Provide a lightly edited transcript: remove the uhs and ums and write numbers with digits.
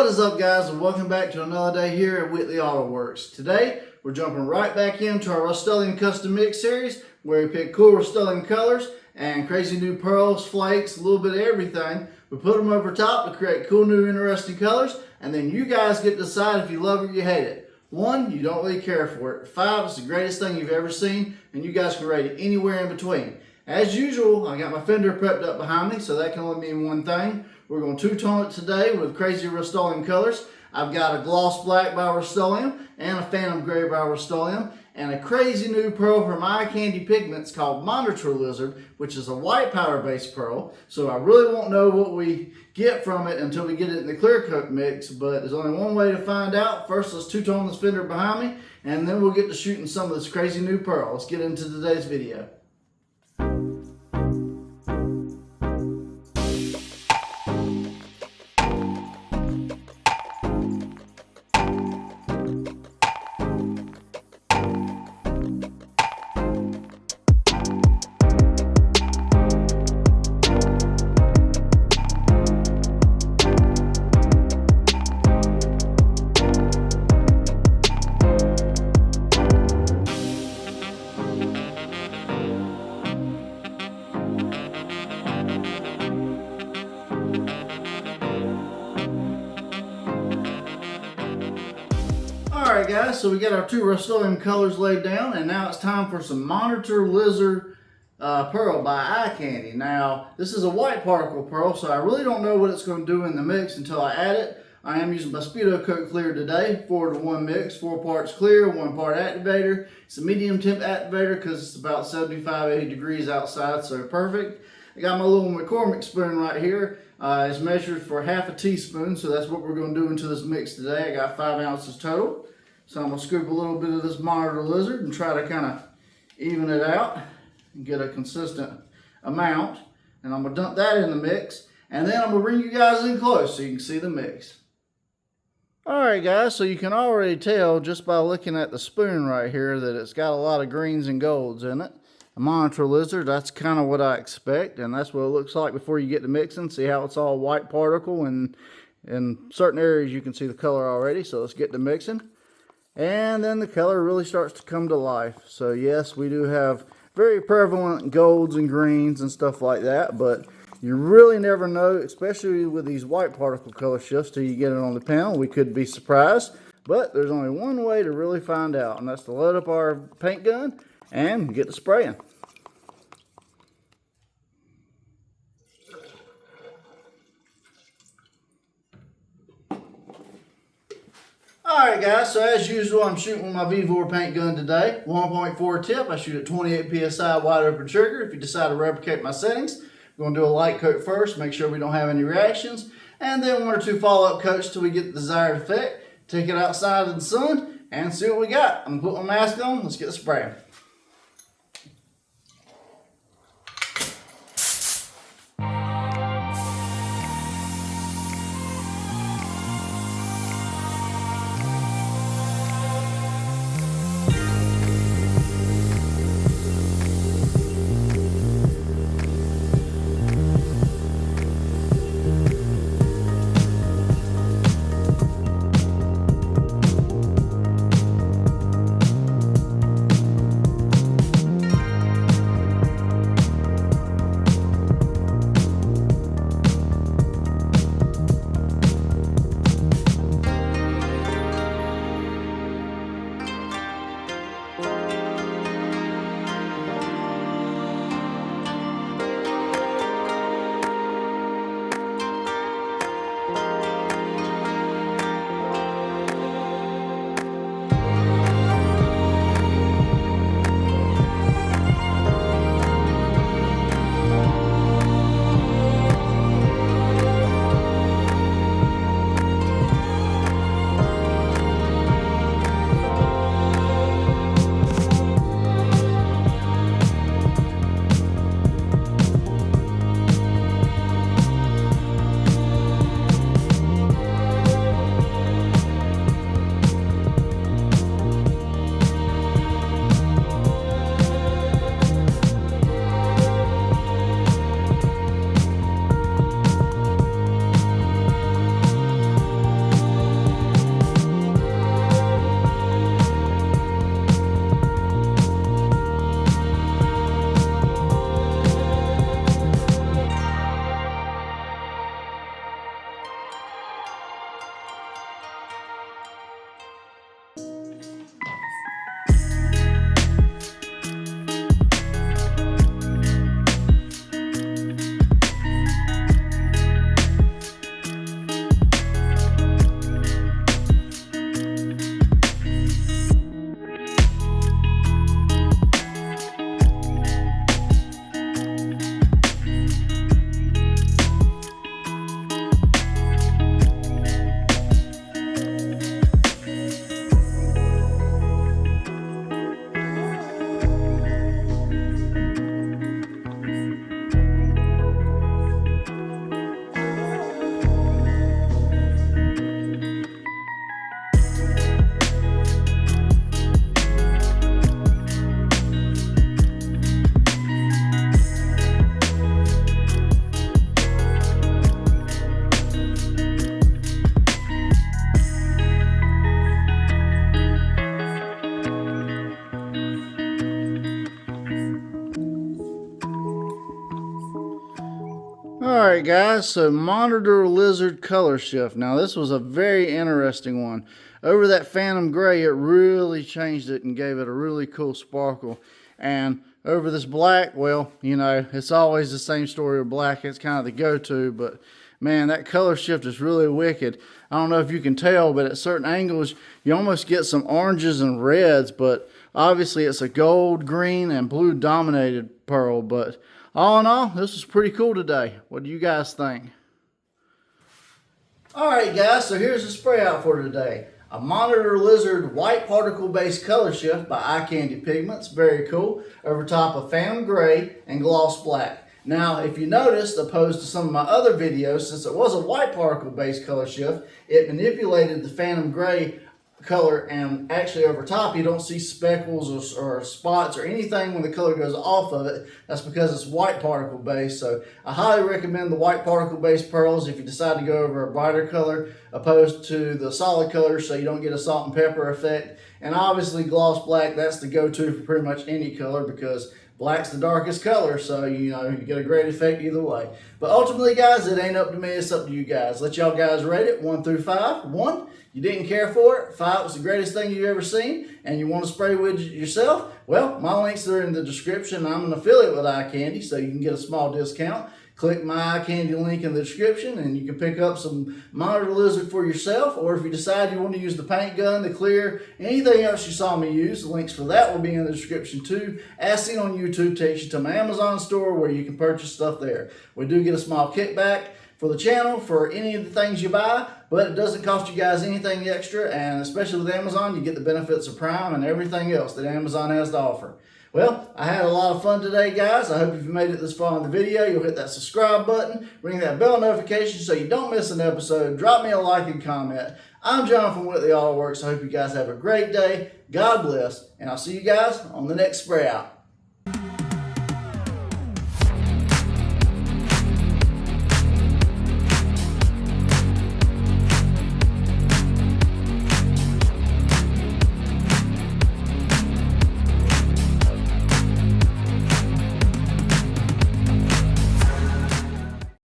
What is up, guys, and welcome back to another day here at Whitley Auto Works. Today we're jumping right back into our Rustoleum custom mix series where we pick cool Rustoleum colors and crazy new pearls, flakes, a little bit of everything. We put them over top to create cool new interesting colors, and then you guys get to decide if you love it or you hate it. 1, you don't really care for it. 5, it's the greatest thing you've ever seen, and you guys can rate it anywhere in between. As usual, I got my fender prepped up behind me, so that can only mean one thing. We're going to two-tone it today with crazy Rustoleum colors. I've got a gloss black by Rustoleum and a phantom gray by Rustoleum and a crazy new pearl from Eye Candy Pigments called Monitor Lizard, which is a white powder-based pearl. So I really won't know what we get from it until we get it in the clear coat mix, but there's only one way to find out. First, let's two-tone this fender behind me, and then we'll get to shooting some of this crazy new pearl. Let's get into today's video. Alright guys, so we got our two Rustoleum colors laid down, and now it's time for some Monitor Lizard Pearl by Eye Candy. Now, this is a white particle pearl, so I really don't know what it's going to do in the mix until I add it. I am using my Speedo Coat Clear today, 4-to-1 mix, 4 parts clear, 1 part activator. It's a medium temp activator because it's about 75-80 degrees outside, so perfect. I got my little McCormick spoon right here. It's measured for half a teaspoon, so that's what we're going to do into this mix today. I got 5 ounces total. So I'm going to scoop a little bit of this Monitor Lizard and try to kind of even it out and get a consistent amount. And I'm going to dump that in the mix. And then I'm going to bring you guys in close so you can see the mix. Alright guys, so you can already tell just by looking at the spoon right here that it's got a lot of greens and golds in it. A Monitor Lizard, that's kind of what I expect. And that's what it looks like before you get to mixing. See how it's all white particle, and in certain areas you can see the color already. So let's get to mixing. And then the color really starts to come to life. So yes, we do have very prevalent golds and greens and stuff like that, but you really never know, especially with these white particle color shifts, till you get it on the panel. We could be surprised, but there's only one way to really find out, and that's to load up our paint gun and get to spraying. Alright guys, so as usual, I'm shooting with my V4 paint gun today. 1.4 tip, I shoot at 28 PSI wide open trigger. If you decide to replicate my settings, we're going to do a light coat first, make sure we don't have any reactions, and then 1 or 2 follow-up coats till we get the desired effect. Take it outside in the sun and see what we got. I'm going to put my mask on, let's get the spraying. Alright guys, so monitor lizard color shift. Now this was a very interesting one. Over that phantom gray, it really changed it and gave it a really cool sparkle. And over this black, well, you know, it's always the same story with black. It's kind of the go-to, but man, that color shift is really wicked. I don't know if you can tell, but at certain angles, you almost get some oranges and reds, but obviously it's a gold, green, and blue dominated pearl. But all in all, this was pretty cool today. What do you guys think? Alright guys, so here's the spray out for today. A Monitor Lizard white particle based color shift by Eye Candy Pigments. Very cool. Over top of Phantom Gray and Gloss Black. Now, if you noticed, opposed to some of my other videos, since it was a white particle based color shift, it manipulated the Phantom Gray color, and actually over top you don't see speckles or spots or anything when the color goes off of it. That's because it's white particle based. So I highly recommend the white particle based pearls if you decide to go over a brighter color opposed to the solid color, so you don't get a salt and pepper effect. And obviously Gloss Black, that's the go-to for pretty much any color because black's the darkest color, so you know, you get a great effect either way. But ultimately, guys, it ain't up to me, it's up to you guys. Let y'all guys rate it 1 through 5. 1, you didn't care for it. 5, was the greatest thing you've ever seen, and you want to spray with it yourself. Well, my links are in the description. I'm an affiliate with Eye Candy, so you can get a small discount. Click my Eye Candy link in the description and you can pick up some Monitor Lizard for yourself, or if you decide you want to use the paint gun, the clear, anything else you saw me use, the links for that will be in the description too. As seen on YouTube takes you to my Amazon store where you can purchase stuff there. We do get a small kickback for the channel for any of the things you buy, but it doesn't cost you guys anything extra, and especially with Amazon, you get the benefits of Prime and everything else that Amazon has to offer. Well, I had a lot of fun today, guys. I hope if you made it this far in the video, you'll hit that subscribe button, ring that bell notification so you don't miss an episode. Drop me a like and comment. I'm John from Whitley Auto Works. I hope you guys have a great day. God bless, and I'll see you guys on the next spray out.